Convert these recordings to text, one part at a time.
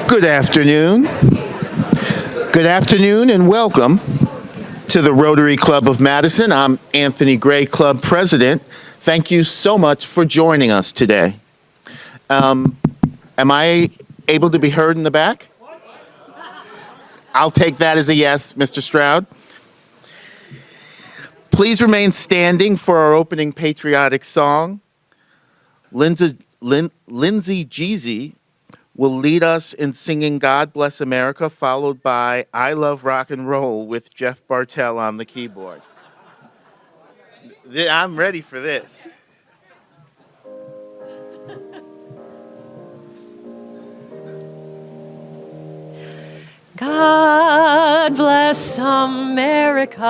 Good afternoon. Good afternoon and welcome to the Rotary Club of Madison. I'm Anthony Gray, Club President. Thank you so much for joining us today. Am I able to be heard in the back? I'll take that as a yes, Mr. Stroud. Please remain standing for our opening patriotic song. Lindsay Jeezy will lead us in singing God Bless America, followed by I Love Rock and Roll with Jeff Bartell on the keyboard. I'm ready for this. God bless America,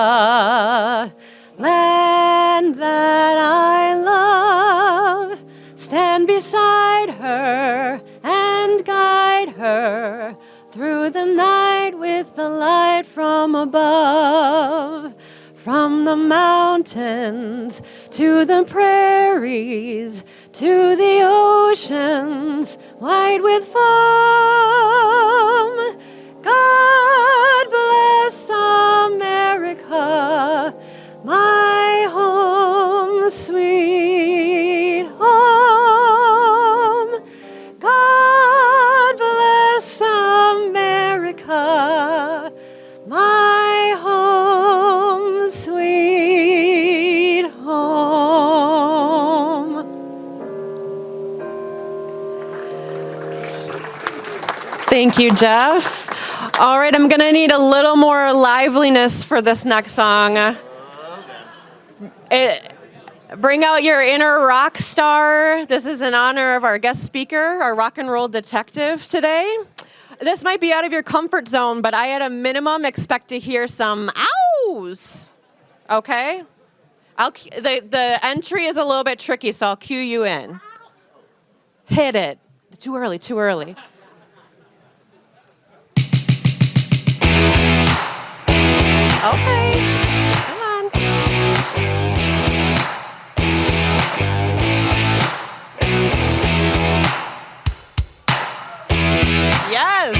land that I love. Stand beside her and guide her through the night with the light from above. From the mountains to the prairies to the oceans white with foam. God bless America, my home, sweet home. God bless America, my home, sweet home. Thank you, Jeff. All right, I'm going to need a little more liveliness for this next song. Bring out your inner rock star. This is in honor of our guest speaker, our rock and roll detective today. This might be out of your comfort zone, but I at a minimum expect to hear some ows. Okay? The entry is a little bit tricky, so I'll cue you in. Hit it. Too early, too early. Okay, come on. Yes!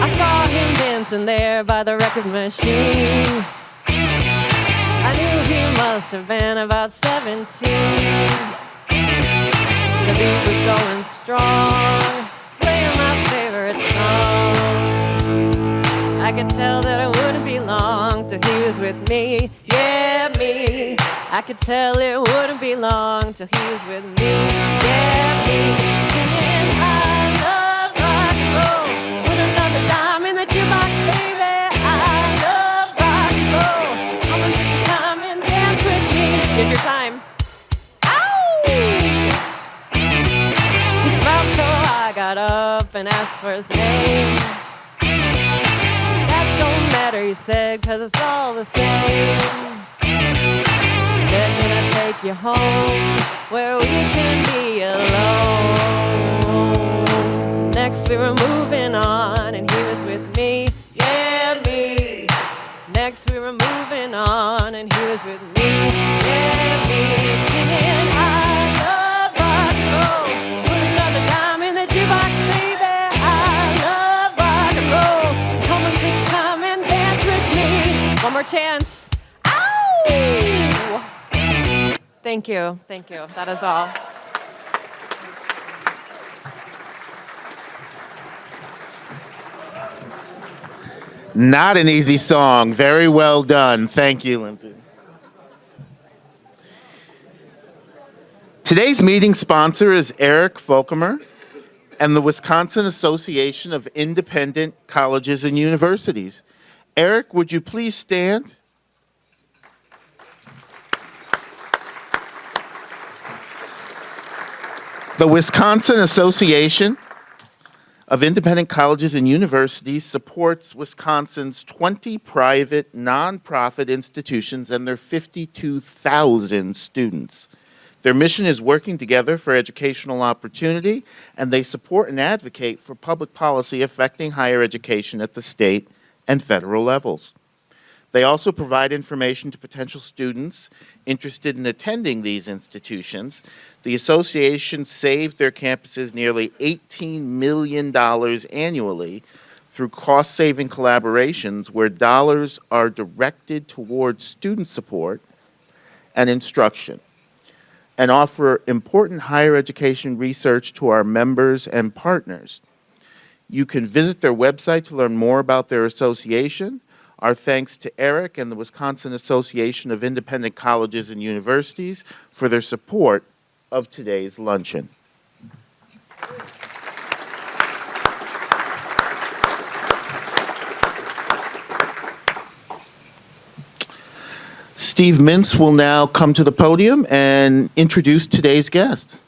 I saw him dancing there by the record machine. I knew he must have been about 17. The beat was going strong, playing my favorite song. I could tell that it wouldn't be long till he was with me, yeah, me. I could tell it wouldn't be long till he was with me, yeah, me. Singing, I love rock and roll. So put another dime in the jukebox, baby. I love rock and roll. So come and take your time and dance with me. Here's your time. Ow! He smiled so I got up and asked for his name. He said, 'cause it's all the same. He said, can I take you home where we can be alone? Next we were moving on and he was with me, yeah, me. Next we were moving on and he was with me, yeah, me. Singing, I love rock and roll. Put another dime in the jukebox, baby. I love rock and roll. So come and take time and dance with me. One more chance. Ow! Thank you. Thank you. That is all. Not an easy song. Very well done. Thank you, Lindsay. Today's meeting sponsor is Eric Volkemer and the Wisconsin Association of Independent Colleges and Universities. Eric, would you please stand? The Wisconsin Association of Independent Colleges and Universities supports Wisconsin's 20 private nonprofit institutions and their 52,000 students. Their mission is working together for educational opportunity, and they support and advocate for public policy affecting higher education at the state and federal levels. They also provide information to potential students interested in attending these institutions. The association saved their campuses nearly $18 million annually through cost-saving collaborations where dollars are directed towards student support and instruction, and offer important higher education research to our members and partners. You can visit their website to learn more about their association. Our thanks to Eric and the Wisconsin Association of Independent Colleges and Universities for their support of today's luncheon. Steve Mintz will now come to the podium and introduce today's guest.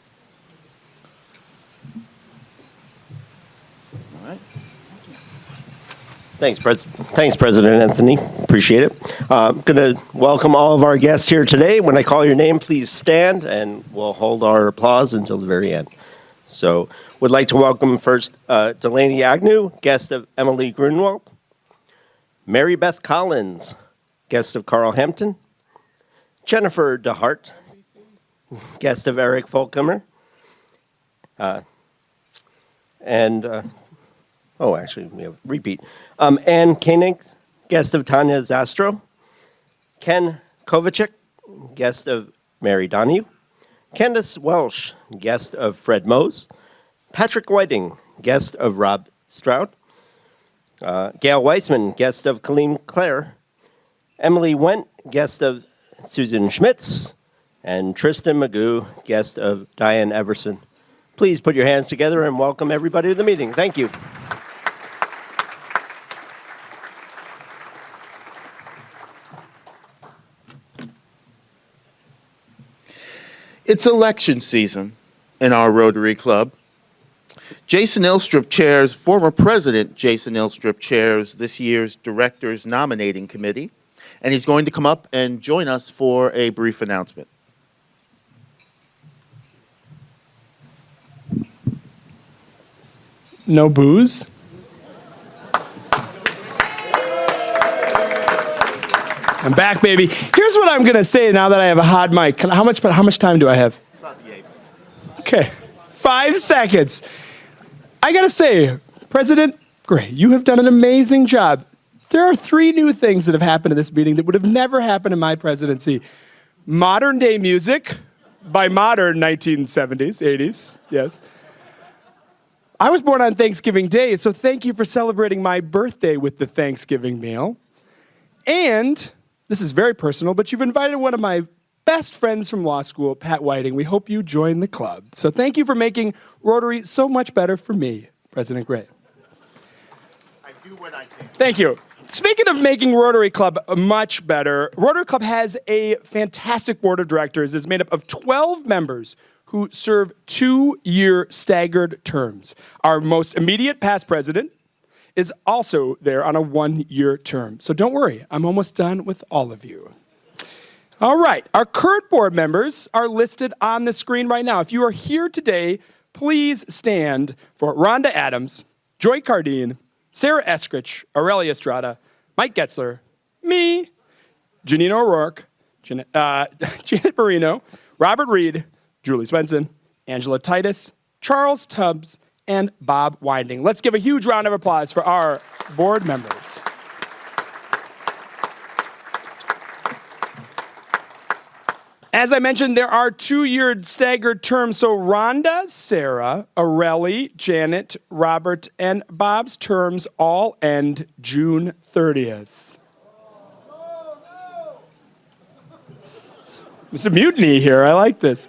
Thanks, President Anthony. Appreciate it. I'm going to welcome all of our guests here today. When I call your name, please stand, and we'll hold our applause until the very end. So, would like to welcome first Delaney Agnew, guest of Emily Grunwald, Mary Beth Collins, guest of Carl Hampton, Jennifer DeHart, guest of Eric Folkhammer, actually, we have a repeat. Ann Koenig, guest of Tanya Zastro. Ken Kovacic, guest of Mary Donahue. Candace Welsh, guest of Fred Mose. Patrick Whiting, guest of Rob Stroud. Gail Weissman, guest of Colleen Clare. Emily Wendt, guest of Susan Schmitz. And Tristan Magoo, guest of Diane Everson. Please put your hands together and welcome everybody to the meeting. Thank you. It's election season in our Rotary Club. Former President Jason Ilstrup chairs this year's Directors Nominating Committee, and he's going to come up and join us for a brief announcement. No booze? I'm back, baby. Here's what I'm going to say now that I have a hot mic. How much time do I have? Okay, 5 seconds. I got to say, President Gray, you have done an amazing job. There are 3 new things that have happened in this meeting that would have never happened in my presidency. Modern day music, by modern 1970s, 80s, yes. I was born on Thanksgiving Day, so thank you for celebrating my birthday with the Thanksgiving meal. And this is very personal, but you've invited one of my best friends from law school, Pat Whiting. We hope you join the club. So thank you for making Rotary so much better for me, President Gray. I do what I can. Thank you. Speaking of making Rotary Club much better, Rotary Club has a fantastic board of directors. It's made up of 12 members who serve 2-year staggered terms. Our most immediate past president is also there on a 1-year term. So don't worry, I'm almost done with all of you. All right, our current board members are listed on the screen right now. If you are here today, please stand for Rhonda Adams, Joy Cardine, Sarah Eskridge, Aurelia Estrada, Mike Getzler, me, Janina O'Rourke, Janet Marino, Robert Reed, Julie Swenson, Angela Titus, Charles Tubbs, and Bob Winding. Let's give a huge round of applause for our board members. As I mentioned, there are 2-year staggered terms. So Rhonda, Sarah, Aurelie, Janet, Robert, and Bob's terms all end June 30th. There's a mutiny here. I like this.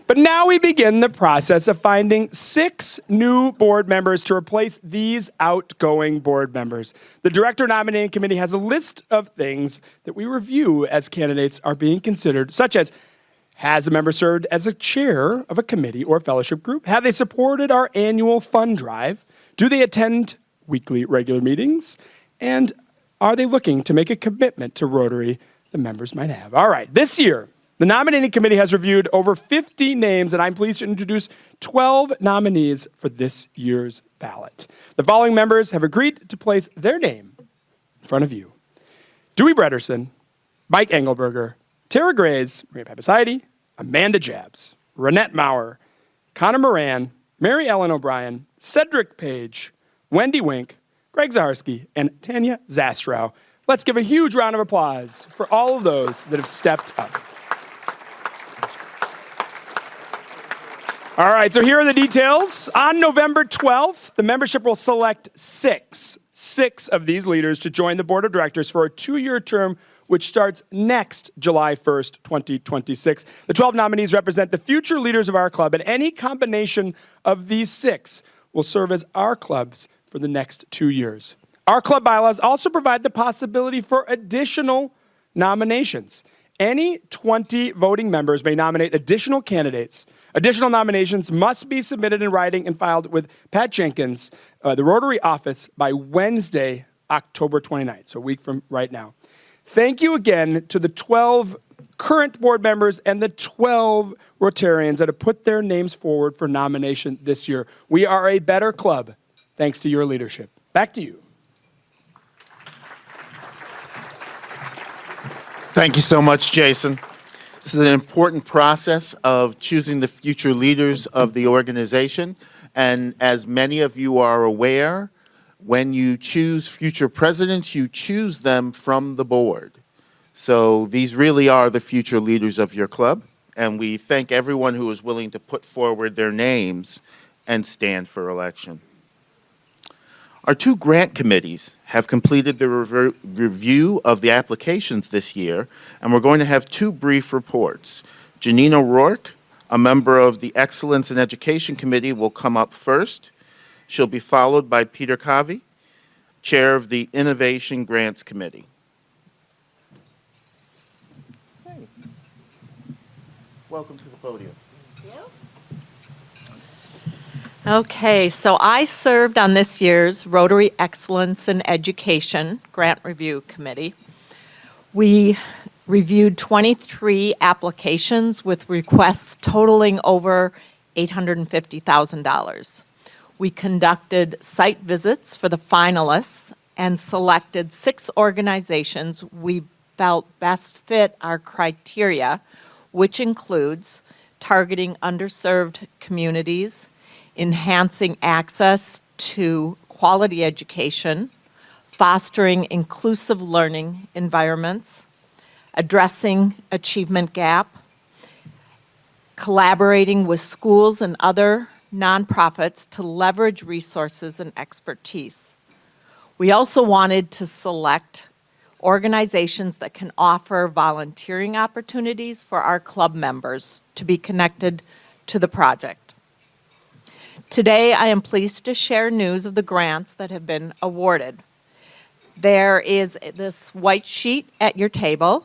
But now we begin the process of finding 6 new board members to replace these outgoing board members. The Director Nominating Committee has a list of things that we review as candidates are being considered, such as, has a member served as a chair of a committee or fellowship group? Have they supported our annual fund drive? Do they attend weekly regular meetings? And are they looking to make a commitment to Rotary the members might have? All right, this year, the nominating committee has reviewed over 50 names, and I'm pleased to introduce 12 nominees for this year's ballot. The following members have agreed to place their name in front of you. Dewey Brederson, Mike Engelberger, Tara Grays, Maria Papasides, Amanda Jabs, Renette Maurer, Connor Moran, Mary Ellen O'Brien, Cedric Page, Wendy Wink, Greg Zaharsky, and Tanya Zastrow. Let's give a huge round of applause for all of those that have stepped up. All right, so here are the details. On November 12th, the membership will select six of these leaders to join the board of directors for a 2-year term, which starts next July 1st, 2026. The 12 nominees represent the future leaders of our club, and any combination of these 6 will serve as our clubs for the next 2 years. Our club bylaws also provide the possibility for additional nominations. Any 20 voting members may nominate additional candidates. Additional nominations must be submitted in writing and filed with Pat Jenkins, the Rotary office, by Wednesday, October 29th, so a week from right now. Thank you again to the 12 current board members and the 12 Rotarians that have put their names forward for nomination this year. We are a better club thanks to your leadership. Back to you. Thank you so much, Jason. This is an important process of choosing the future leaders of the organization. And as many of you are aware, when you choose future presidents, you choose them from the board. So these really are the future leaders of your club. And we thank everyone who is willing to put forward their names and stand for election. Our 2 grant committees have completed the review of the applications this year, and we're going to have 2 brief reports. Janine O'Rourke, a member of the Excellence in Education Committee, will come up first. She'll be followed by Peter Covey, chair of the Innovation Grants Committee. Hey. Welcome to the podium. Okay, so I served on this year's Rotary Excellence in Education Grant Review Committee. We reviewed 23 applications with requests totaling over $850,000. We conducted site visits for the finalists and selected 6 organizations we felt best fit our criteria, which includes targeting underserved communities, enhancing access to quality education, fostering inclusive learning environments, addressing achievement gap, collaborating with schools and other nonprofits to leverage resources and expertise. We also wanted to select organizations that can offer volunteering opportunities for our club members to be connected to the project. Today, I am pleased to share news of the grants that have been awarded. There is this white sheet at your table,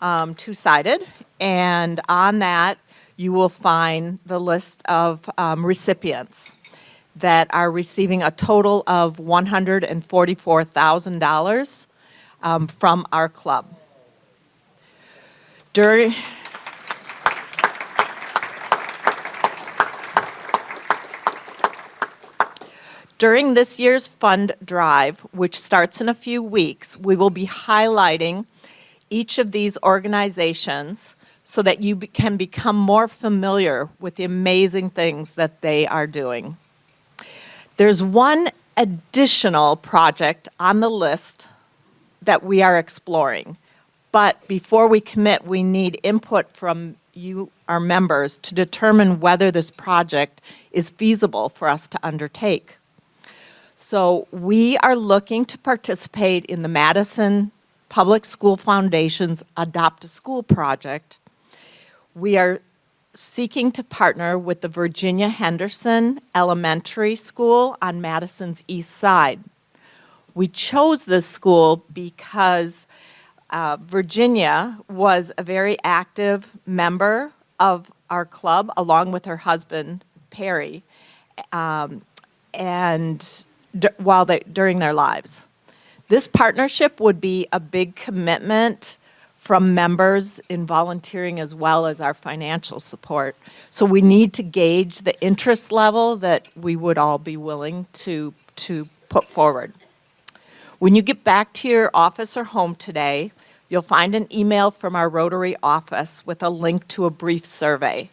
2-sided, and on that you will find the list of recipients that are receiving a total of $144,000 from our club. During this year's fund drive, which starts in a few weeks, we will be highlighting each of these organizations so that you can become more familiar with the amazing things that they are doing. There's one additional project on the list that we are exploring, but before we commit, we need input from you, our members, to determine whether this project is feasible for us to undertake. So we are looking to participate in the Madison Public School Foundation's Adopt a School project. We are seeking to partner with the Virginia Henderson Elementary School on Madison's east side. We chose this school because Virginia was a very active member of our club, along with her husband, Perry, during their lives. This partnership would be a big commitment from members in volunteering as well as our financial support. So we need to gauge the interest level that we would all be willing to put forward. When you get back to your office or home today, you'll find an email from our Rotary office with a link to a brief survey.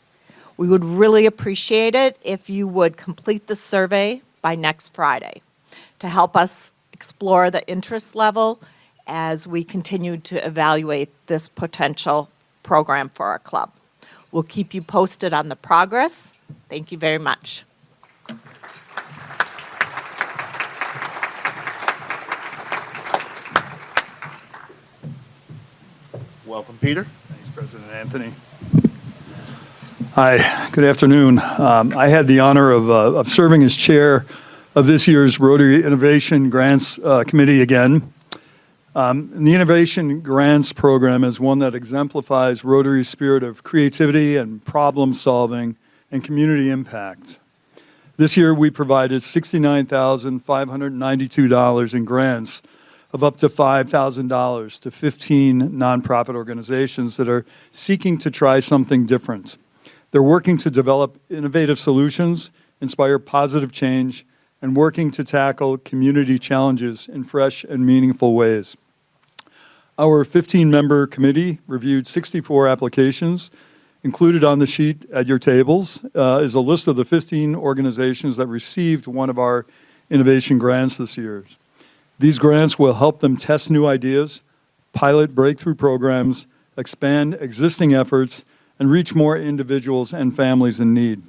We would really appreciate it if you would complete the survey by next Friday to help us explore the interest level as we continue to evaluate this potential program for our club. We'll keep you posted on the progress. Thank you very much. Welcome, Peter. Thanks, President Anthony. Hi, good afternoon. I had the honor of serving as chair of this year's Rotary Innovation Grants Committee again. And the Innovation Grants Program is one that exemplifies Rotary's spirit of creativity and problem solving and community impact. This year we provided $69,592 in grants of up to $5,000 to 15 nonprofit organizations that are seeking to try something different. They're working to develop innovative solutions, inspire positive change, and working to tackle community challenges in fresh and meaningful ways. Our 15-member committee reviewed 64 applications. Included on the sheet at your tables is a list of the 15 organizations that received one of our innovation grants this year. These grants will help them test new ideas, pilot breakthrough programs, expand existing efforts, and reach more individuals and families in need.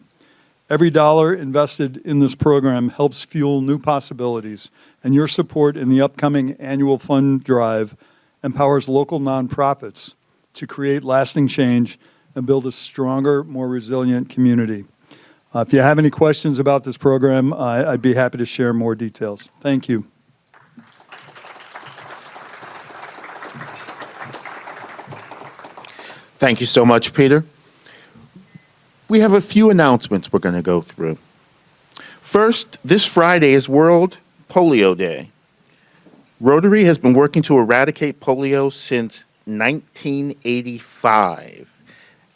Every dollar invested in this program helps fuel new possibilities, and your support in the upcoming annual fund drive empowers local nonprofits to create lasting change and build a stronger, more resilient community. If you have any questions about this program, I'd be happy to share more details. Thank you. Thank you so much, Peter. We have a few announcements we're going to go through. First, this Friday is World Polio Day. Rotary has been working to eradicate polio since 1985.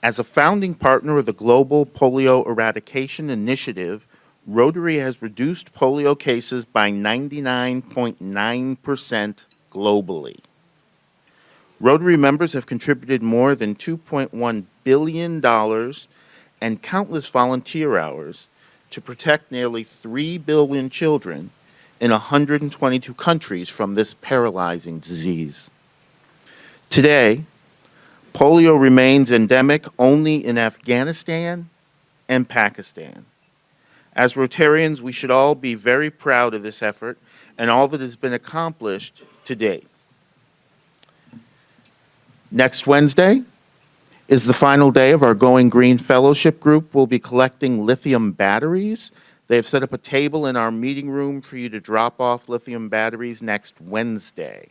As a founding partner of the Global Polio Eradication Initiative, Rotary has reduced polio cases by 99.9% globally. Rotary members have contributed more than $2.1 billion and countless volunteer hours to protect nearly 3 billion children in 122 countries from this paralyzing disease. Today, polio remains endemic only in Afghanistan and Pakistan. As Rotarians, we should all be very proud of this effort and all that has been accomplished to date. Next Wednesday is the final day of our Going Green Fellowship group. We'll be collecting lithium batteries. They have set up a table in our meeting room for you to drop off lithium batteries next Wednesday.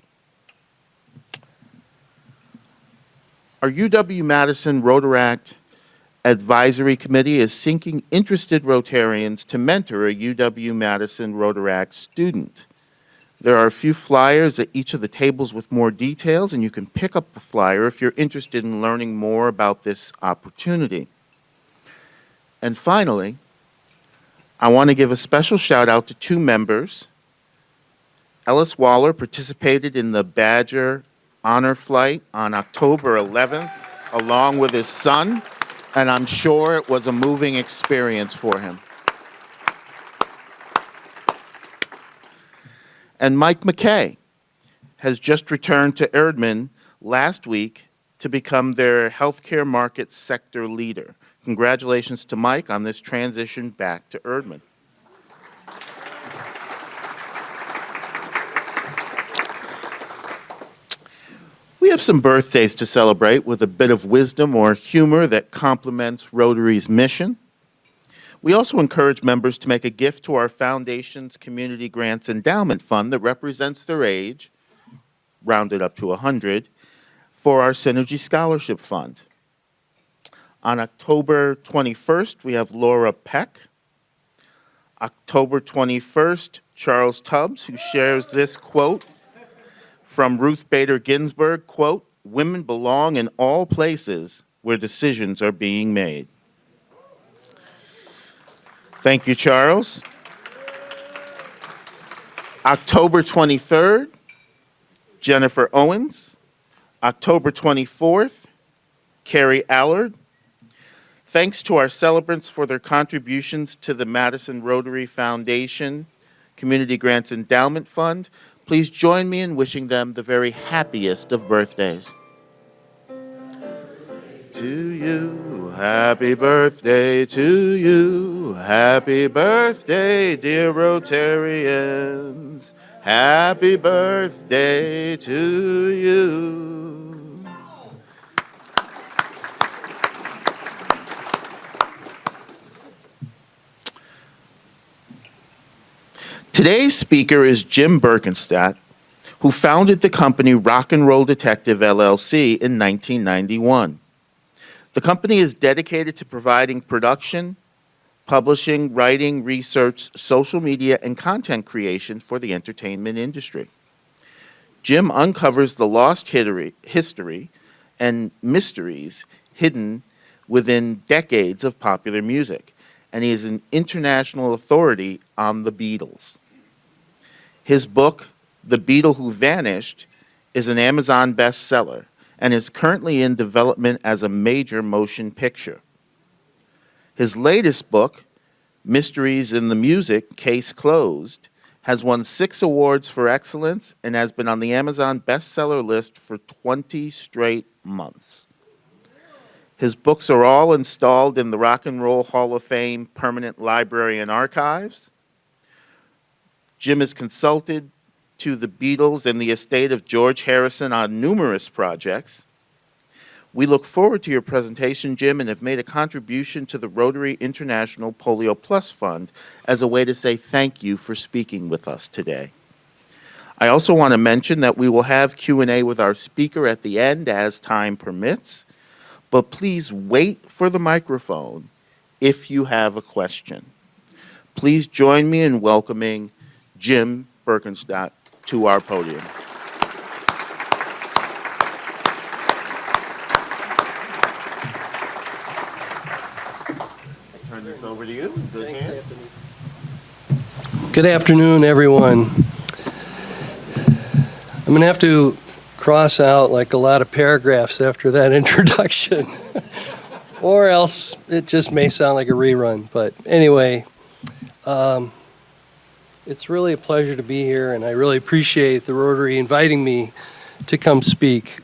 Our UW-Madison Rotaract Advisory Committee is seeking interested Rotarians to mentor a UW-Madison Rotaract student. There are a few flyers at each of the tables with more details, and you can pick up a flyer if you're interested in learning more about this opportunity. And finally, I want to give a special shout out to 2 members. Ellis Waller participated in the Badger Honor Flight on October 11th, along with his son, and I'm sure it was a moving experience for him. And Mike McKay has just returned to Erdman last week to become their healthcare market sector leader. Congratulations to Mike on this transition back to Erdman. We have some birthdays to celebrate with a bit of wisdom or humor that complements Rotary's mission. We also encourage members to make a gift to our foundation's Community Grants Endowment Fund that represents their age, rounded up to 100, for our Synergy Scholarship Fund. On October 21st, we have Laura Peck. October 21st, Charles Tubbs, who shares this quote from Ruth Bader Ginsburg, quote, "Women belong in all places where decisions are being made." Thank you, Charles. October 23rd, Jennifer Owens. October 24th, Carrie Allard. Thanks to our celebrants for their contributions to the Madison Rotary Foundation Community Grants Endowment Fund. Please join me in wishing them the very happiest of birthdays. To you, happy birthday to you. Happy birthday, dear Rotarians. Happy birthday to you. Today's speaker is Jim Berkenstadt, who founded the company Rock and Roll Detective LLC in 1991. The company is dedicated to providing production, publishing, writing, research, social media, and content creation for the entertainment industry. Jim uncovers the lost history and mysteries hidden within decades of popular music, and he is an international authority on the Beatles. His book, The Beatle Who Vanished, is an Amazon bestseller and is currently in development as a major motion picture. His latest book, Mysteries in the Music, Case Closed, has won 6 awards for excellence and has been on the Amazon bestseller list for 20 straight months. His books are all installed in the Rock and Roll Hall of Fame Permanent Library and Archives. Jim has consulted to the Beatles and the estate of George Harrison on numerous projects. We look forward to your presentation, Jim, and have made a contribution to the Rotary International Polio Plus Fund as a way to say thank you for speaking with us today. I also want to mention that we will have Q&A with our speaker at the end as time permits, but please wait for the microphone if you have a question. Please join me in welcoming Jim Berkenstadt to our podium. I turn this over to you. Good hands. Good afternoon, everyone. I'm going to have to cross out like a lot of paragraphs after that introduction, or else it just may sound like a rerun. But anyway, it's really a pleasure to be here, and I really appreciate the Rotary inviting me to come speak.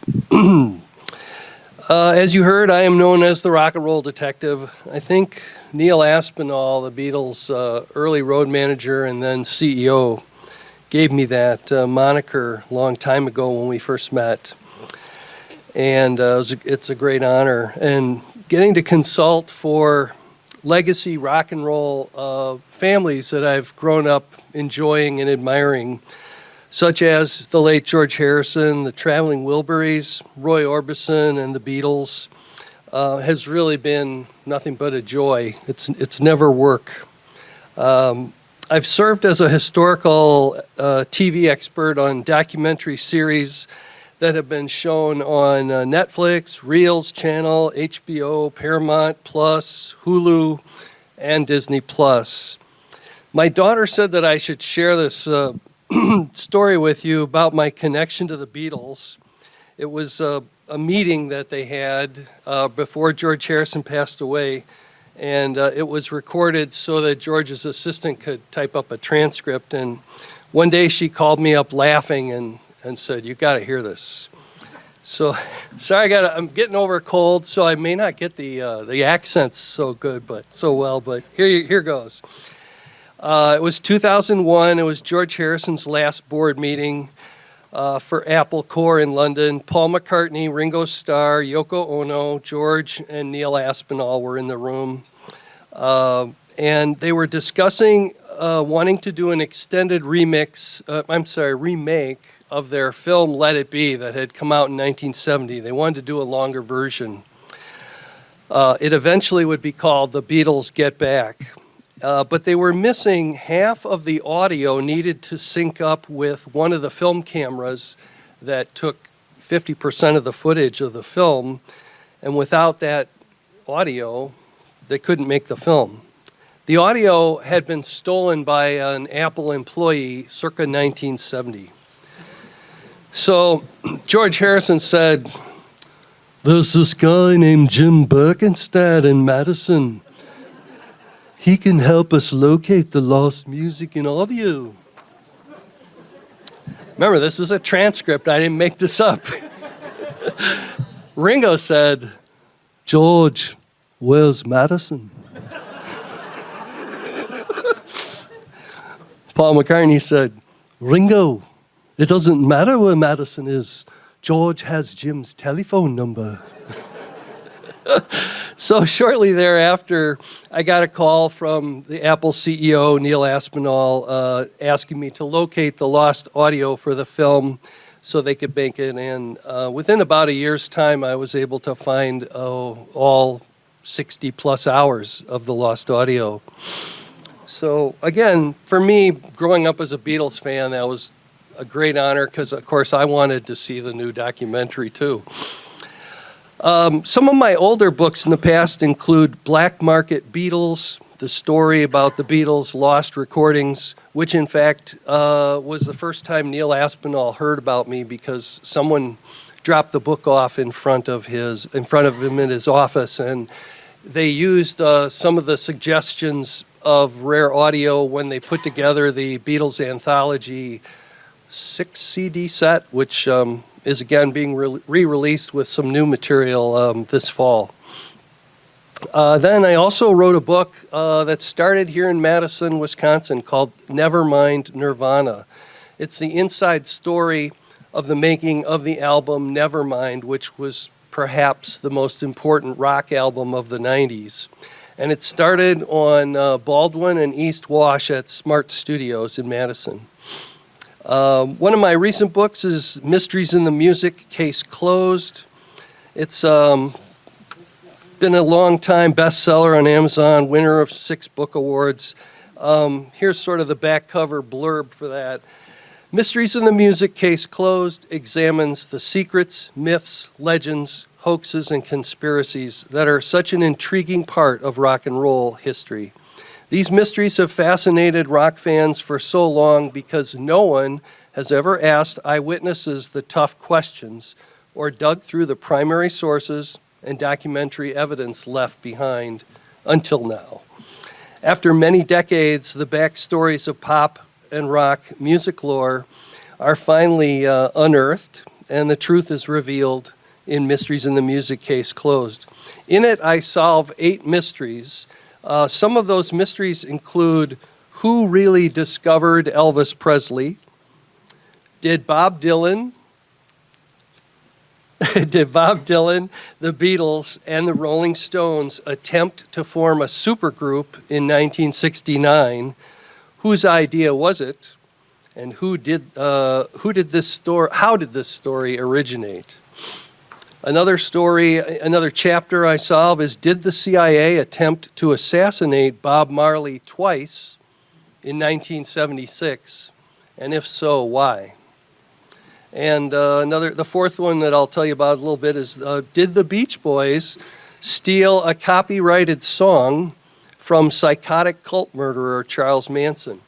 As you heard, I am known as the Rock and Roll Detective. I think Neil Aspinall, the Beatles' early road manager and then CEO, gave me that moniker a long time ago when we first met. And it's a great honor. And getting to consult for legacy rock and roll families that I've grown up enjoying and admiring, such as the late George Harrison, the Traveling Wilburys, Roy Orbison, and the Beatles, has really been nothing but a joy. It's never work. I've served as a historical TV expert on documentary series that have been shown on Netflix, Reels Channel, HBO, Paramount Plus, Hulu, and Disney Plus. My daughter said that I should share this story with you about my connection to the Beatles. It was a meeting that they had before George Harrison passed away, and it was recorded so that George's assistant could type up a transcript. And one day she called me up laughing and said, "You got to hear this." So, sorry, I'm getting over a cold, so I may not get the accents so good, but here goes. It was 2001. It was George Harrison's last board meeting for Apple Corps in London. Paul McCartney, Ringo Starr, Yoko Ono, George, and Neil Aspinall were in the room. And they were discussing wanting to do an extended remake of their film Let It Be that had come out in 1970. They wanted to do a longer version. It eventually would be called The Beatles Get Back. But they were missing half of the audio needed to sync up with one of the film cameras that took 50% of the footage of the film. And without that audio, they couldn't make the film. The audio had been stolen by an Apple employee circa 1970. So George Harrison said, "There's this guy named Jim Berkenstadt in Madison. He can help us locate the lost music in audio." Remember, this is a transcript. I didn't make this up. Ringo said, "George, where's Madison?" Paul McCartney said, "Ringo, it doesn't matter where Madison is. George has Jim's telephone number." So shortly thereafter, I got a call from the Apple CEO, Neil Aspinall, asking me to locate the lost audio for the film so they could make it. And within about a year's time, I was able to find all 60 plus hours of the lost audio. So again, for me, growing up as a Beatles fan, that was a great honor because, of course, I wanted to see the new documentary too. Some of my older books in the past include Black Market Beatles, the story about the Beatles' lost recordings, which in fact was the first time Neil Aspinall heard about me because someone dropped the book off in front of him in his office, and they used some of the suggestions of Rare Audio when they put together the Beatles anthology 6 CD set, which is again being re-released with some new material this fall. Then I also wrote a book that started here in Madison, Wisconsin, called Nevermind Nirvana. It's the inside story of the making of the album Nevermind, which was perhaps the most important rock album of the 90s. And it started on Baldwin and East Wash at Smart Studios in Madison. One of my recent books is Mysteries in the Music, Case Closed. It's been a long time bestseller on Amazon, winner of 6 book awards. Here's sort of the back cover blurb for that. Mysteries in the Music, Case Closed examines the secrets, myths, legends, hoaxes, and conspiracies that are such an intriguing part of rock and roll history. These mysteries have fascinated rock fans for so long because no one has ever asked eyewitnesses the tough questions or dug through the primary sources and documentary evidence left behind until now. After many decades, the backstories of pop and rock music lore are finally unearthed, and the truth is revealed in Mysteries in the Music, Case Closed. In it, I solve 8 mysteries. Some of those mysteries include who really discovered Elvis Presley? Did Bob Dylan, the Beatles, and the Rolling Stones attempt to form a supergroup in 1969? Whose idea was it? And how did this story originate? Another chapter I solve is, did the CIA attempt to assassinate Bob Marley twice in 1976? And if so, why? And the fourth one that I'll tell you about a little bit is, did the Beach Boys steal a copyrighted song from psychotic cult murderer Charles Manson?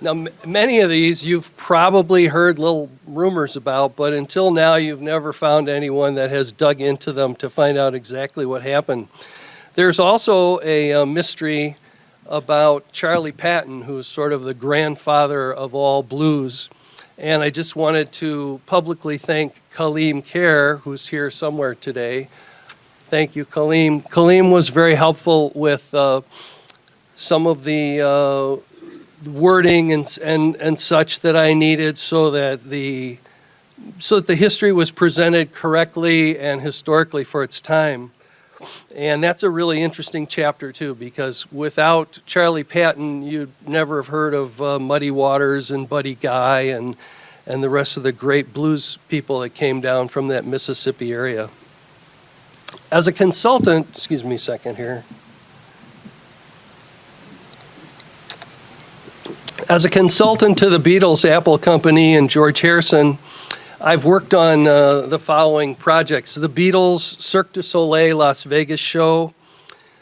Now, many of these you've probably heard little rumors about, but until now you've never found anyone that has dug into them to find out exactly what happened. There's also a mystery about Charlie Patton, who's sort of the grandfather of all blues. And I just wanted to publicly thank Kaleem Kher, who's here somewhere today. Thank you, Kaleem. Kaleem was very helpful with some of the wording and such that I needed so that the history was presented correctly and historically for its time. And that's a really interesting chapter too, because without Charlie Patton, you'd never have heard of Muddy Waters and Buddy Guy and the rest of the great blues people that came down from that Mississippi area. As a consultant, excuse me a second here. As a consultant to the Beatles, Apple Company, and George Harrison, I've worked on the following projects: the Beatles Cirque du Soleil Las Vegas show,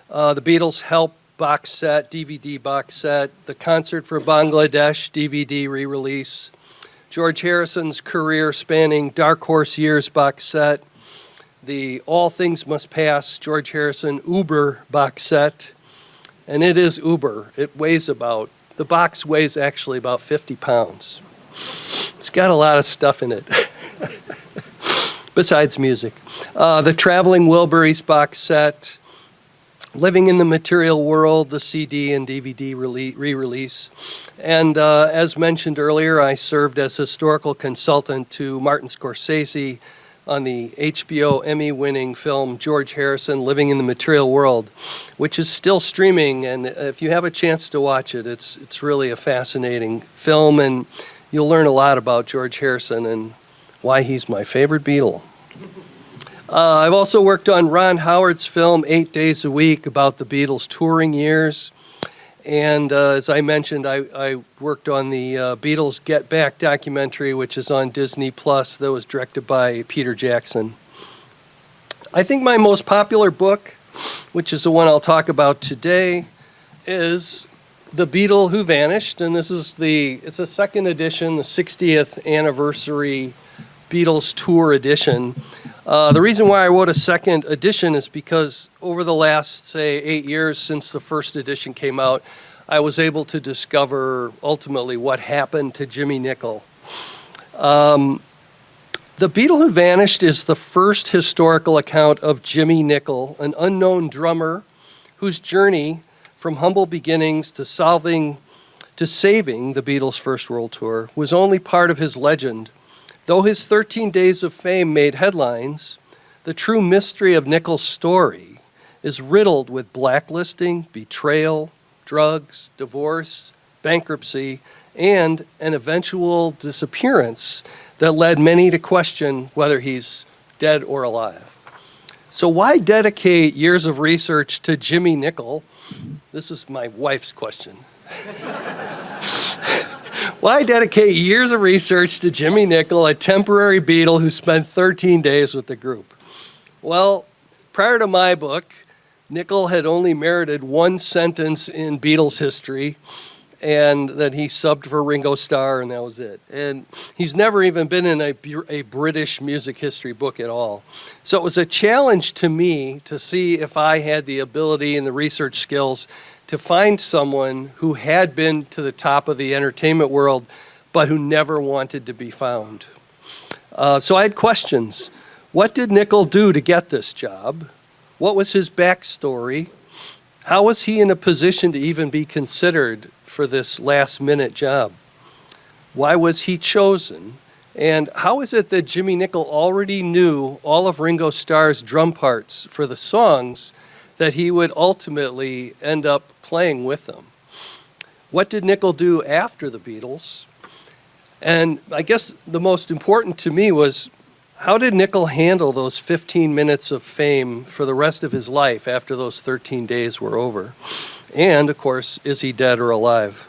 the Beatles Help box set, DVD box set, the Concert for Bangladesh DVD re-release, George Harrison's career spanning Dark Horse Years box set, the All Things Must Pass George Harrison Uber box set, and it is Uber. The box weighs actually about 50 pounds. It's got a lot of stuff in it, besides music. The Traveling Wilburys box set, Living in the Material World, the CD and DVD re-release. And as mentioned earlier, I served as historical consultant to Martin Scorsese on the HBO Emmy-winning film George Harrison, Living in the Material World, which is still streaming. And if you have a chance to watch it, it's really a fascinating film, and you'll learn a lot about George Harrison and why he's my favorite Beatle. I've also worked on Ron Howard's film 8 Days a Week about the Beatles' touring years. And as I mentioned, I worked on the Beatles Get Back documentary, which is on Disney Plus, that was directed by Peter Jackson. I think my most popular book, which is the one I'll talk about today, is The Beatle Who Vanished. And it's a second edition, the 60th anniversary Beatles tour edition. The reason why I wrote a second edition is because over the last, say, 8 years since the first edition came out, I was able to discover ultimately what happened to Jimmy Nicol. The Beatle Who Vanished is the first historical account of Jimmy Nicol, an unknown drummer whose journey from humble beginnings to saving the Beatles' First World Tour was only part of his legend. Though his 13 Days of Fame made headlines, the true mystery of Nicol's story is riddled with blacklisting, betrayal, drugs, divorce, bankruptcy, and an eventual disappearance that led many to question whether he's dead or alive. So why dedicate years of research to Jimmy Nicol? This is my wife's question. Why dedicate years of research to Jimmy Nicol, a temporary Beatle who spent 13 days with the group? Well, prior to my book, Nicol had only merited one sentence in Beatles history, and that he subbed for Ringo Starr, and that was it. And he's never even been in a British music history book at all. So it was a challenge to me to see if I had the ability and the research skills to find someone who had been to the top of the entertainment world, but who never wanted to be found. So I had questions. What did Nicol do to get this job? What was his backstory? How was he in a position to even be considered for this last-minute job? Why was he chosen? And how is it that Jimmy Nicol already knew all of Ringo Starr's drum parts for the songs that he would ultimately end up playing with them? What did Nicol do after the Beatles? And I guess the most important to me was, how did Nicol handle those 15 minutes of fame for the rest of his life after those 13 days were over? And, of course, is he dead or alive?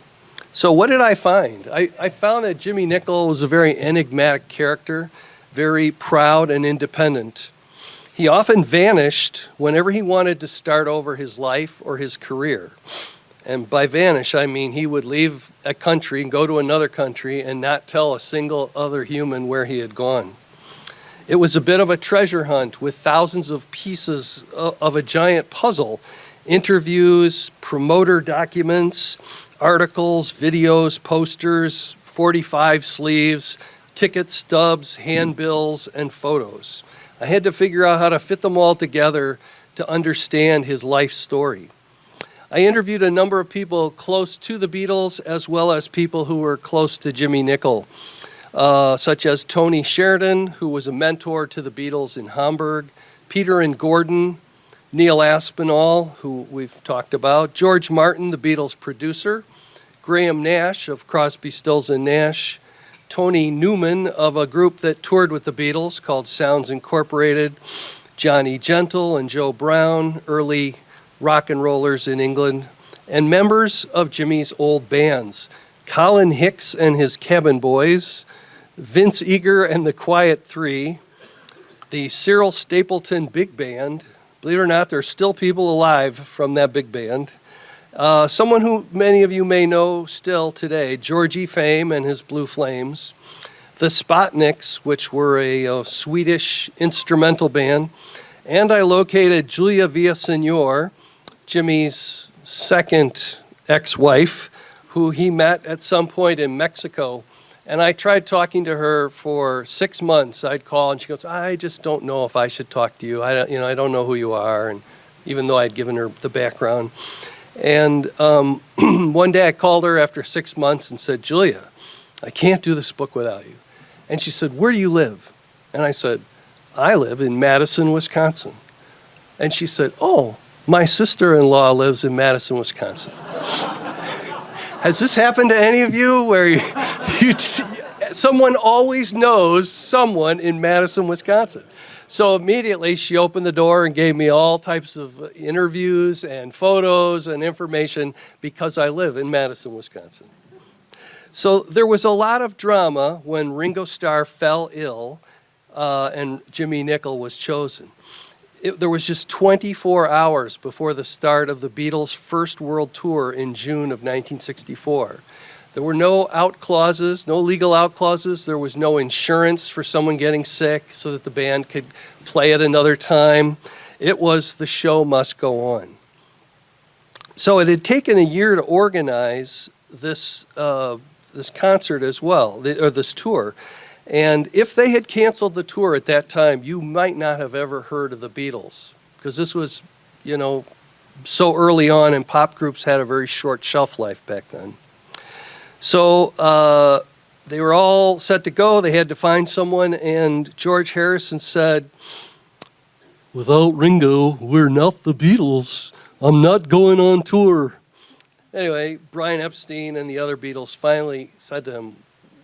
So what did I find? I found that Jimmy Nicol was a very enigmatic character, very proud and independent. He often vanished whenever he wanted to start over his life or his career. And by vanish, I mean he would leave a country and go to another country and not tell a single other human where he had gone. It was a bit of a treasure hunt with thousands of pieces of a giant puzzle, interviews, promoter documents, articles, videos, posters, 45 sleeves, ticket stubs, handbills, and photos. I had to figure out how to fit them all together to understand his life story. I interviewed a number of people close to the Beatles, as well as people who were close to Jimmy Nicol, such as Tony Sheridan, who was a mentor to the Beatles in Hamburg, Peter and Gordon, Neil Aspinall, who we've talked about, George Martin, the Beatles producer, Graham Nash of Crosby, Stills and Nash, Tony Newman of a group that toured with the Beatles called Sounds Incorporated, Johnny Gentle and Joe Brown, early rock and rollers in England, and members of Jimmy's old bands, Colin Hicks and his Cabin Boys, Vince Eager and the Quiet Three, the Cyril Stapleton Big Band. Believe it or not, there are still people alive from that big band. Someone who many of you may know still today, Georgie Fame and his Blue Flames, the Spotniks, which were a Swedish instrumental band, and I located Julia Villaseñor, Jimmy's second ex-wife, who he met at some point in Mexico. And I tried talking to her for 6 months. I'd call and she goes, I just don't know if I should talk to you. I don't know who you are. And even though I'd given her the background. And one day I called her after 6 months and said, Julia, I can't do this book without you. And she said, where do you live? And I said, I live in Madison, Wisconsin. And she said, oh, my sister-in-law lives in Madison, Wisconsin. Has this happened to any of you where someone always knows someone in Madison, Wisconsin? So immediately she opened the door and gave me all types of interviews and photos and information because I live in Madison, Wisconsin. So there was a lot of drama when Ringo Starr fell ill and Jimmy Nicol was chosen. There was just 24 hours before the start of the Beatles' first world tour in June of 1964. There were no out clauses, no legal out clauses. There was no insurance for someone getting sick so that the band could play at another time. It was the show must go on. So it had taken a year to organize this concert as well, or this tour. And if they had canceled the tour at that time, you might not have ever heard of the Beatles, because this was, so early on, and pop groups had a very short shelf life back then. So they were all set to go. They had to find someone, and George Harrison said, without Ringo, we're not the Beatles. I'm not going on tour. Anyway, Brian Epstein and the other Beatles finally said to him,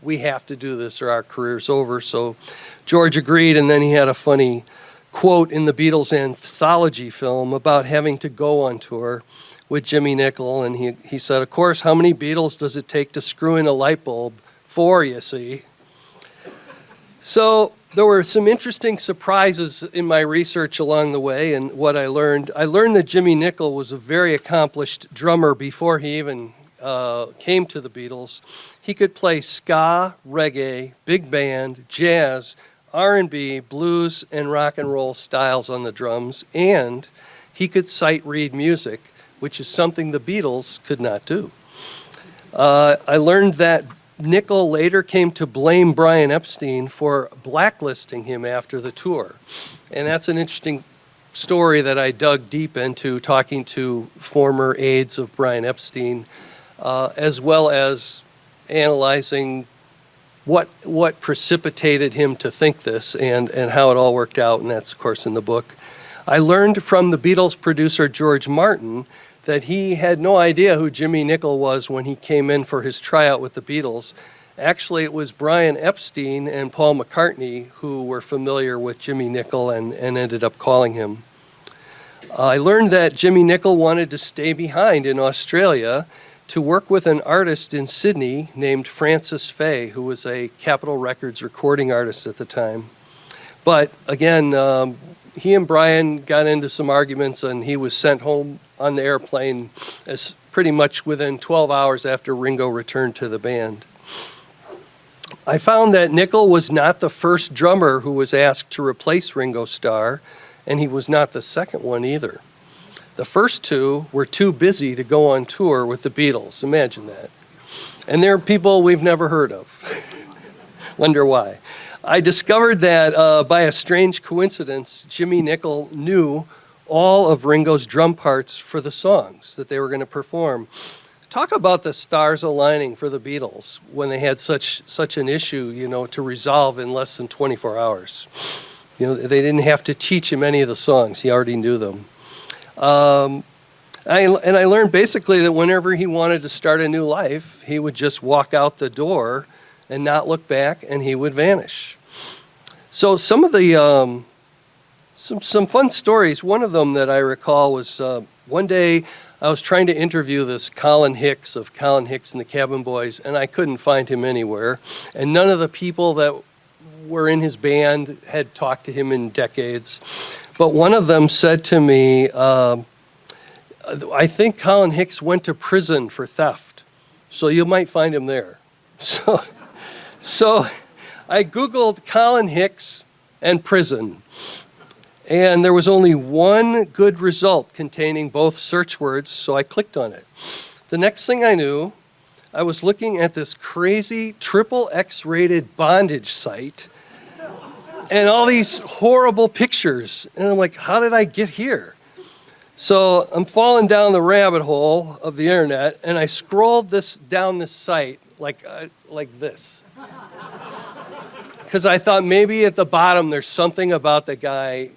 we have to do this or our career's over. So George agreed, and then he had a funny quote in the Beatles anthology film about having to go on tour with Jimmy Nicol, and he said, of course, how many Beatles does it take to screw in a light bulb? 4, you see. So there were some interesting surprises in my research along the way, and what I learned that Jimmy Nicol was a very accomplished drummer before he even came to the Beatles. He could play ska, reggae, big band, jazz, R&B, blues, and rock and roll styles on the drums, and he could sight read music, which is something the Beatles could not do. I learned that Nicol later came to blame Brian Epstein for blacklisting him after the tour. And that's an interesting story that I dug deep into, talking to former aides of Brian Epstein, as well as analyzing what precipitated him to think this and how it all worked out, and that's, of course, in the book. I learned from the Beatles producer George Martin that he had no idea who Jimmy Nicol was when he came in for his tryout with the Beatles. Actually, it was Brian Epstein and Paul McCartney who were familiar with Jimmy Nicol and ended up calling him. I learned that Jimmy Nicol wanted to stay behind in Australia to work with an artist in Sydney named Francis Fay, who was a Capitol Records recording artist at the time. But again, he and Brian got into some arguments, and he was sent home on the airplane as pretty much within 12 hours after Ringo returned to the band. I found that Nicol was not the first drummer who was asked to replace Ringo Starr, and he was not the second one either. The first two were too busy to go on tour with the Beatles. Imagine that. And they're people we've never heard of. Wonder why. I discovered that by a strange coincidence, Jimmy Nicol knew all of Ringo's drum parts for the songs that they were going to perform. Talk about the stars aligning for the Beatles when they had such an issue, to resolve in less than 24 hours. They didn't have to teach him any of the songs. He already knew them. I learned basically that whenever he wanted to start a new life, he would just walk out the door and not look back, and he would vanish. So some of the some fun stories. One of them that I recall was one day I was trying to interview this Colin Hicks of Colin Hicks and the Cabin Boys, and I couldn't find him anywhere. And none of the people that were in his band had talked to him in decades. But one of them said to me, I think Colin Hicks went to prison for theft, so you might find him there. So I Googled Colin Hicks and prison, and there was only one good result containing both search words, so I clicked on it. The next thing I knew, I was looking at this crazy triple X-rated bondage site and all these horrible pictures. And I'm like, how did I get here? So I'm falling down the rabbit hole of the internet, and I scrolled down this site like this. Because I thought maybe at the bottom there's something about the guy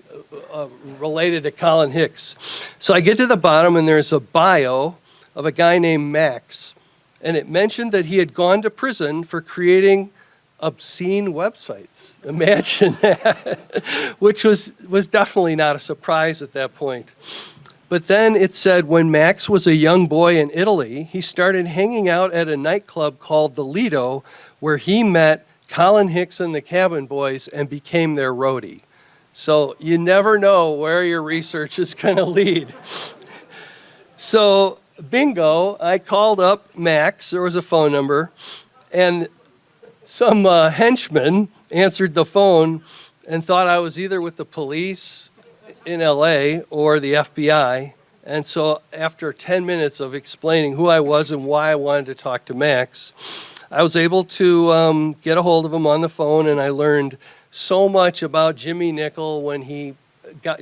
related to Colin Hicks. So I get to the bottom, and there's a bio of a guy named Max. And it mentioned that he had gone to prison for creating obscene websites. Imagine that, which was definitely not a surprise at that point. But then it said when Max was a young boy in Italy, he started hanging out at a nightclub called the Lido, where he met Colin Hicks and the Cabin Boys and became their roadie. So you never know where your research is going to lead. So bingo, I called up Max. There was a phone number, and some henchman answered the phone and thought I was either with the police in LA or the FBI. And so after 10 minutes of explaining who I was and why I wanted to talk to Max, I was able to get a hold of him on the phone, and I learned so much about Jimmy Nicol when he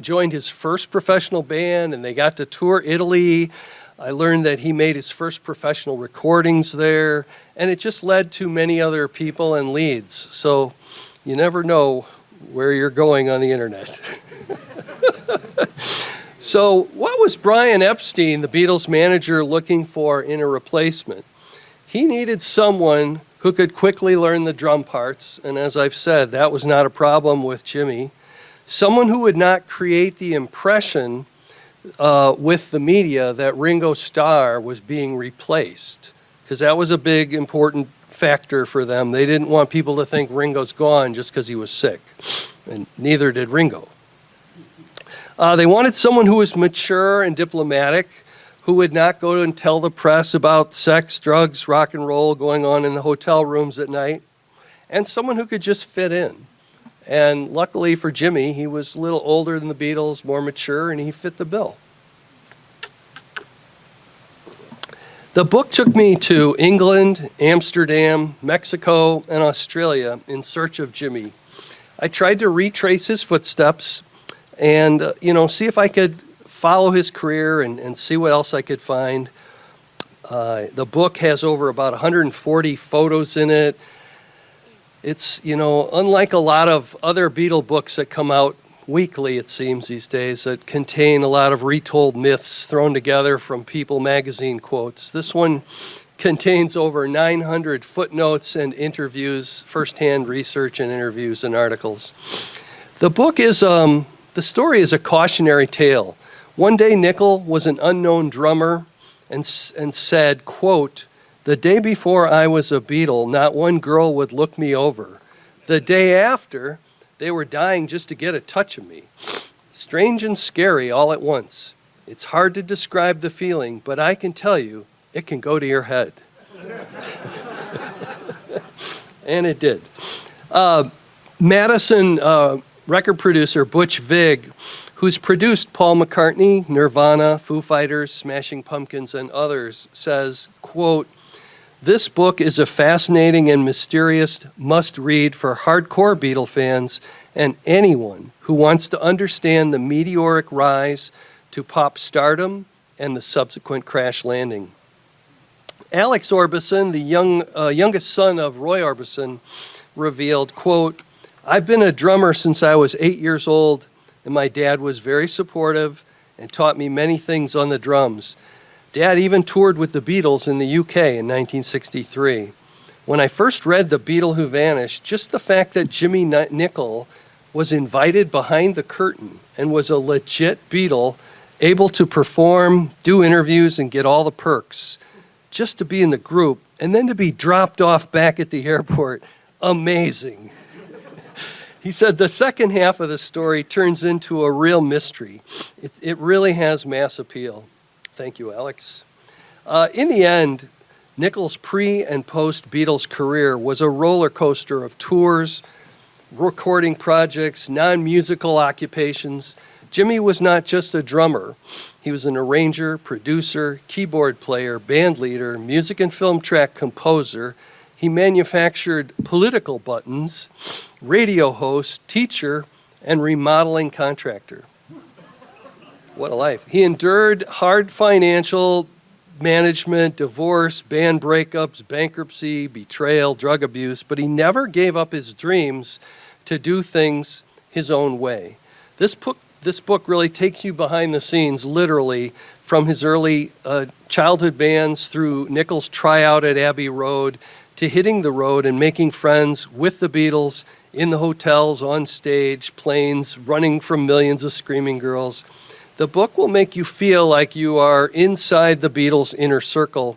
joined his first professional band and they got to tour Italy. I learned that he made his first professional recordings there, and it just led to many other people and leads. So you never know where you're going on the internet. So what was Brian Epstein, the Beatles manager, looking for in a replacement? He needed someone who could quickly learn the drum parts, and as I've said, that was not a problem with Jimmy. Someone who would not create the impression with the media that Ringo Starr was being replaced, because that was a big, important factor for them. They didn't want people to think Ringo's gone just because he was sick, and neither did Ringo. They wanted someone who was mature and diplomatic, who would not go and tell the press about sex, drugs, rock and roll going on in the hotel rooms at night, and someone who could just fit in. And luckily for Jimmy, he was a little older than the Beatles, more mature, and he fit the bill. The book took me to England, Amsterdam, Mexico, and Australia in search of Jimmy. I tried to retrace his footsteps and, see if I could follow his career and see what else I could find. The book has over about 140 photos in it. It's, unlike a lot of other Beatle books that come out weekly, it seems these days, that contain a lot of retold myths thrown together from People magazine quotes. This one contains over 900 footnotes and interviews, firsthand research and interviews and articles. The book is, the story is a cautionary tale. One day, Nicol was an unknown drummer and said, quote, "The day before I was a Beatle, not one girl would look me over. The day after, they were dying just to get a touch of me. Strange and scary all at once. It's hard to describe the feeling, but I can tell you, it can go to your head." And it did. Madison record producer Butch Vig, who's produced Paul McCartney, Nirvana, Foo Fighters, Smashing Pumpkins, and others, says, quote, "This book is a fascinating and mysterious must-read for hardcore Beatle fans and anyone who wants to understand the meteoric rise to pop stardom and the subsequent crash landing." Alex Orbison, the youngest son of Roy Orbison, revealed, quote, "I've been a drummer since I was 8 years old, and my dad was very supportive and taught me many things on the drums. Dad even toured with the Beatles in the UK in 1963. When I first read The Beatle Who Vanished, just the fact that Jimmy Nicol was invited behind the curtain and was a legit Beatle, able to perform, do interviews, and get all the perks, just to be in the group, and then to be dropped off back at the airport, amazing." He said the second half of the story turns into a real mystery. It really has mass appeal. Thank you, Alex. In the end, Nickel's pre- and post-Beatles career was a roller coaster of tours, recording projects, non-musical occupations. Jimmy was not just a drummer. He was an arranger, producer, keyboard player, band leader, music and film track composer. He manufactured political buttons, radio host, teacher, and remodeling contractor. What a life. He endured hard financial management, divorce, band breakups, bankruptcy, betrayal, drug abuse, but he never gave up his dreams to do things his own way. This book really takes you behind the scenes, literally, from his early childhood bands through Nickel's tryout at Abbey Road to hitting the road and making friends with the Beatles in the hotels, on stage, planes, running from millions of screaming girls. The book will make you feel like you are inside the Beatles' inner circle,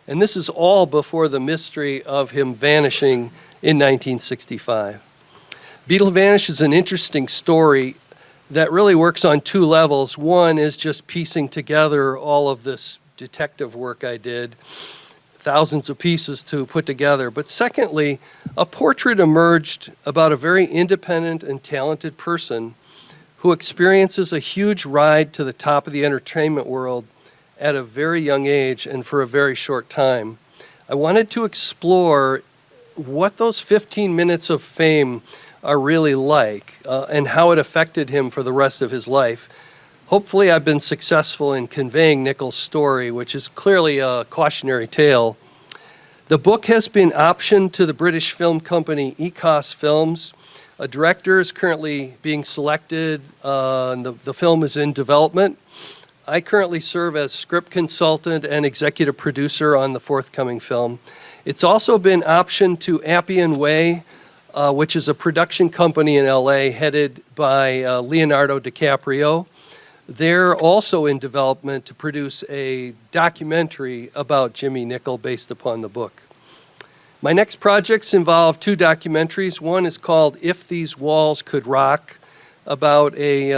and this is all before the mystery of him vanishing in 1965. Beatle Vanish is an interesting story that really works on two levels. One is just piecing together all of this detective work I did, thousands of pieces to put together. But secondly, a portrait emerged about a very independent and talented person who experiences a huge ride to the top of the entertainment world at a very young age and for a very short time. I wanted to explore what those 15 minutes of fame are really like and how it affected him for the rest of his life. Hopefully I've been successful in conveying Nickel's story, which is clearly a cautionary tale. The book has been optioned to the British film company Ecos Films. A director is currently being selected, and the film is in development. I currently serve as script consultant and executive producer on the forthcoming film. It's also been optioned to Appian Way, which is a production company in LA headed by Leonardo DiCaprio. They're also in development to produce a documentary about Jimmy Nickel based upon the book. My next projects involve two documentaries. One is called If These Walls Could Rock, about a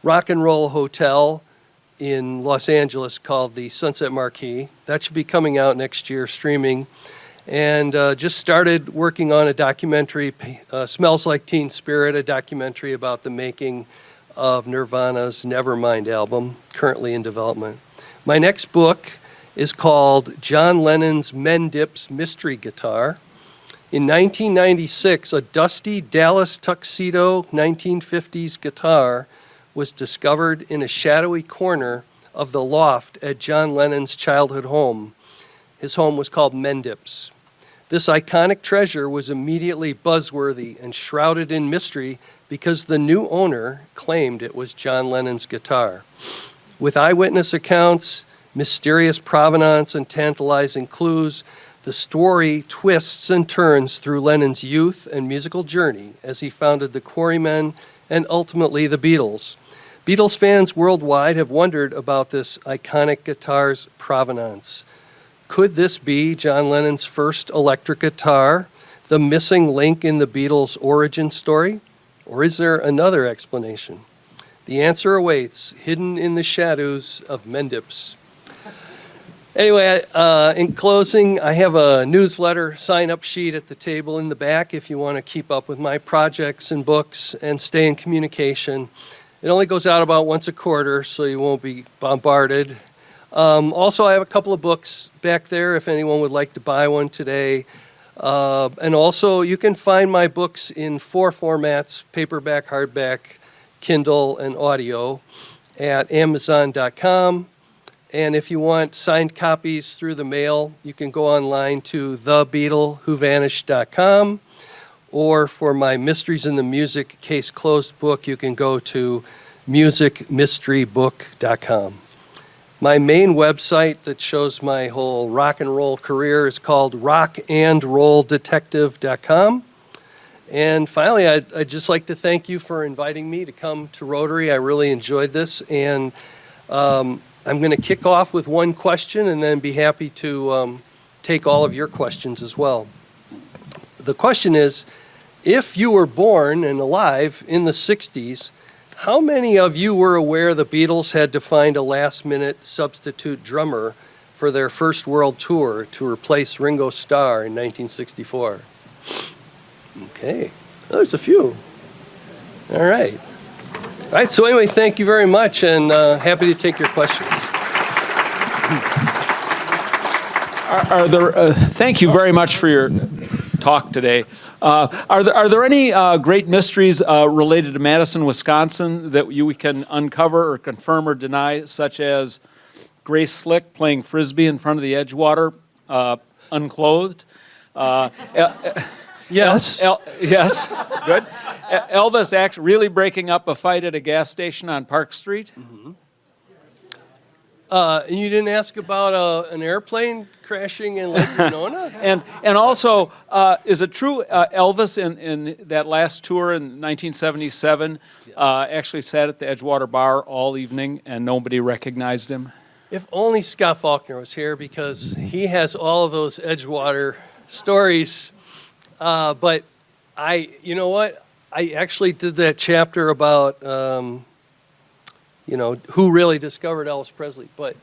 rock and roll hotel in Los Angeles called the Sunset Marquis. That should be coming out next year, streaming. And just started working on a documentary, Smells Like Teen Spirit, a documentary about the making of Nirvana's Nevermind album, currently in development. My next book is called John Lennon's Mendips Mystery Guitar. In 1996, a dusty Dallas tuxedo 1950s guitar was discovered in a shadowy corner of the loft at John Lennon's childhood home. His home was called Mendips. This iconic treasure was immediately buzzworthy and shrouded in mystery because the new owner claimed it was John Lennon's guitar. With eyewitness accounts, mysterious provenance, and tantalizing clues, the story twists and turns through Lennon's youth and musical journey as he founded the Quarrymen and ultimately the Beatles. Beatles fans worldwide have wondered about this iconic guitar's provenance. Could this be John Lennon's first electric guitar, the missing link in the Beatles' origin story? Or is there another explanation? The answer awaits, hidden in the shadows of Mendips. Anyway, in closing, I have a newsletter sign-up sheet at the table in the back if you want to keep up with my projects and books and stay in communication. It only goes out about once a quarter, so you won't be bombarded. Also, I have a couple of books back there if anyone would like to buy one today. And also, you can find my books in 4 formats, paperback, hardback, Kindle, and audio at Amazon.com. And if you want signed copies through the mail, you can go online to thebeatlewhovanished.com. Or for my Mysteries in the Music Case Closed book, you can go to musicmysterybook.com. My main website that shows my whole rock and roll career is called rockandrolldetective.com. And finally, I'd just like to thank you for inviting me to come to Rotary. I really enjoyed this. And I'm going to kick off with one question and then be happy to take all of your questions as well. The question is, if you were born and alive in the 60s, how many of you were aware the Beatles had to find a last-minute substitute drummer for their first world tour to replace Ringo Starr in 1964? Okay, there's a few. All right. All right, so anyway, thank you very much, and happy to take your questions. Thank you very much for your talk today. Are there any great mysteries related to Madison, Wisconsin that we can uncover or confirm or deny, such as Grace Slick playing Frisbee in front of the Edgewater, unclothed? Yes. Yes, good. Elvis actually really breaking up a fight at a gas station on Park Street? And you didn't ask about an airplane crashing in Lake Winona? And also, is it true Elvis in that last tour in 1977 actually sat at the Edgewater Bar all evening and nobody recognized him? If only Scott Faulkner was here, because he has all of those Edgewater stories. But you know what? I actually did that chapter about, who really discovered Elvis Presley. But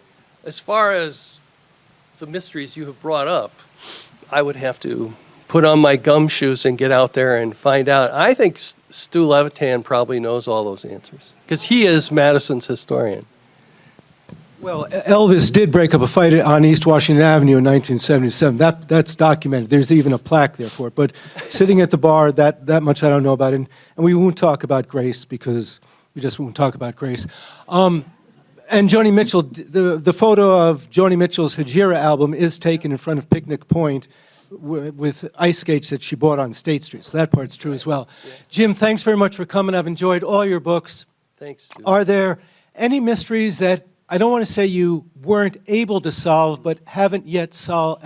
as far as the mysteries you have brought up, I would have to put on my gumshoes and get out there and find out. I think Stu Levitan probably knows all those answers, because he is Madison's historian. Well, Elvis did break up a fight on East Washington Avenue in 1977. That's documented. There's even a plaque there for it. But sitting at the bar, that much I don't know about. And we won't talk about Grace, because we just won't talk about Grace. And Joni Mitchell, the photo of Joni Mitchell's Hajira album is taken in front of Picnic Point with ice skates that she bought on State Street. So that part's true as well. Yeah. Jim, thanks very much for coming. I've enjoyed all your books. Thanks, Stu. Are there any mysteries that, I don't want to say you weren't able to solve, but haven't yet solved?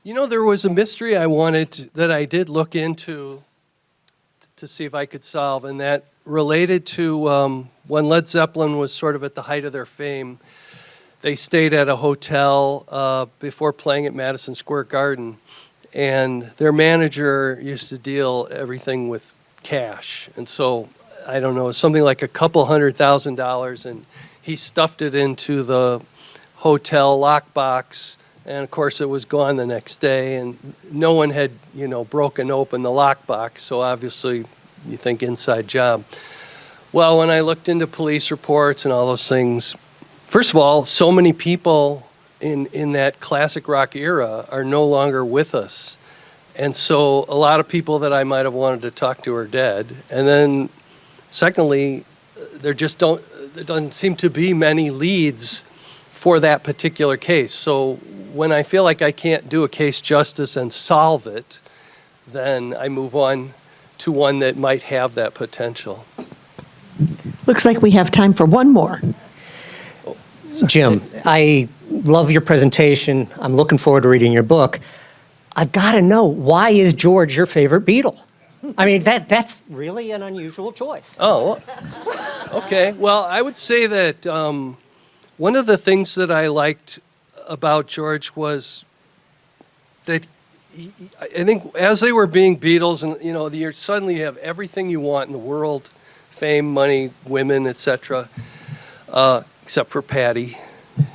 You know, there was a mystery that I did look into to see if I could solve, and that related to when Led Zeppelin was sort of at the height of their fame. They stayed at a hotel before playing at Madison Square Garden, and their manager used to deal everything with cash. And so, I don't know, something like a couple $100,000, and he stuffed it into the hotel lockbox, and of course it was gone the next day, and no one had, broken open the lockbox, so obviously you think inside job. Well, when I looked into police reports and all those things, first of all, so many people in that classic rock era are no longer with us, and so a lot of people that I might have wanted to talk to are dead. And then secondly, there doesn't seem to be many leads for that particular case. So when I feel like I can't do a case justice and solve it, then I move on to one that might have that potential. Looks like we have time for one more. Jim, I love your presentation. I'm looking forward to reading your book. I've got to know, why is George your favorite Beatle? I mean, that's really an unusual choice. Oh, okay. Well, I would say that one of the things that I liked about George was that I think as they were being Beatles, and suddenly you have everything you want in the world: fame, money, women, etc. Except for Patty,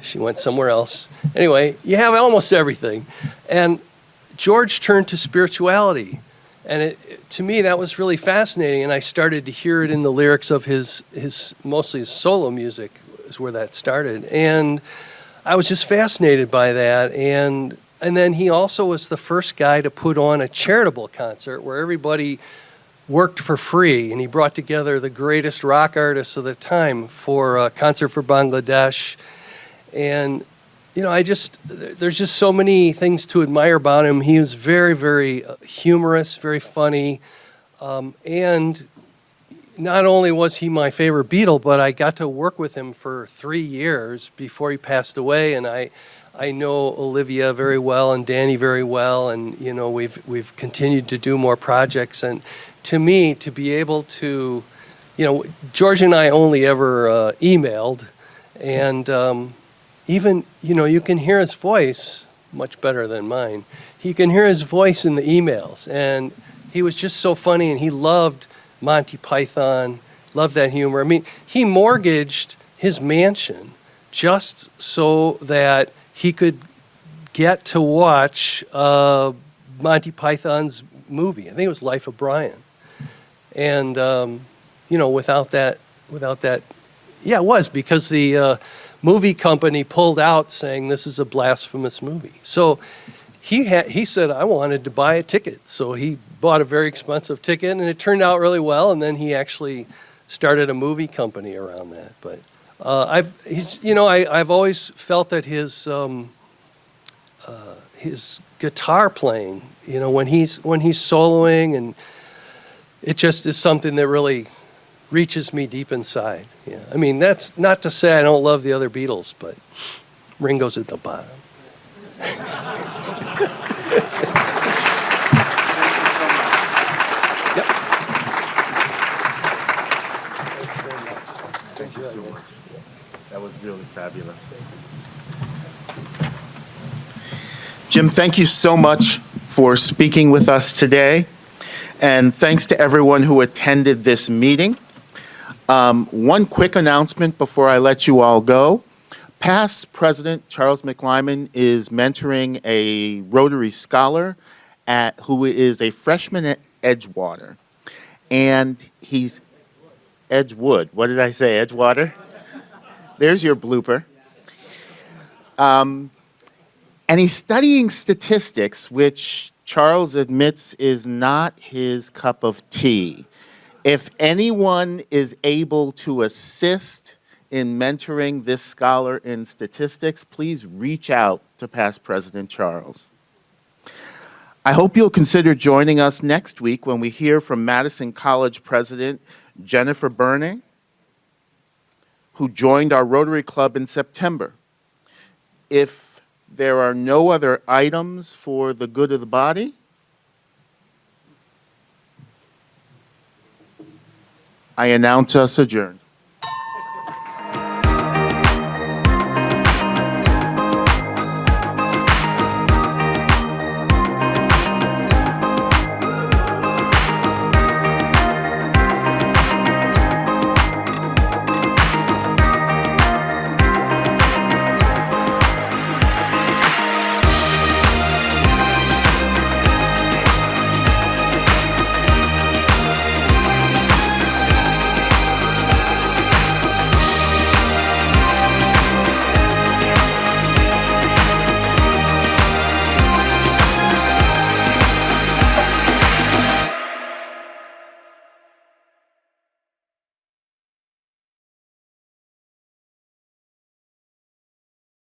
she went somewhere else. Anyway, you have almost everything, and George turned to spirituality. And to me, that was really fascinating, and I started to hear it in the lyrics of his mostly his solo music is where that started. And I was just fascinated by that. And then he also was the first guy to put on a charitable concert where everybody worked for free, and he brought together the greatest rock artists of the time for a concert for Bangladesh. And there's just so many things to admire about him. He was very, very humorous, very funny. And not only was he my favorite Beatle, but I got to work with him for 3 years before he passed away. And I know Olivia very well and Danny very well. And, we've continued to do more projects. And to me, to be able to, George and I only ever emailed. And even, you can hear his voice much better than mine. You can hear his voice in the emails, and he was just so funny, and he loved Monty Python, loved that humor. I mean, he mortgaged his mansion just so that he could get to watch Monty Python's movie. I think it was Life of Brian. And, without that, yeah, it was because the movie company pulled out saying this is a blasphemous movie. So he said, I wanted to buy a ticket. So he bought a very expensive ticket, and it turned out really well. And then he actually started a movie company around that. But I've always felt that his guitar playing, when he's soloing, and it just is something that really reaches me deep inside. Yeah, I mean, that's not to say I don't love the other Beatles, but Ringo's at the bottom. Thank you so much. That was really fabulous. Jim, thank you so much for speaking with us today. And thanks to everyone who attended this meeting. One quick announcement before I let you all go. Past President Charles McLyman is mentoring a Rotary scholar who is a freshman at Edgewater. And he's Edgewood. What did I say? Edgewater? There's your blooper. And he's studying statistics, which Charles admits is not his cup of tea. If anyone is able to assist in mentoring this scholar in statistics, please reach out to past President Charles. I hope you'll consider joining us next week when we hear from Madison College President Jennifer Burning, who joined our Rotary Club in September. If there are no other items for the good of the body, I announce us adjourned.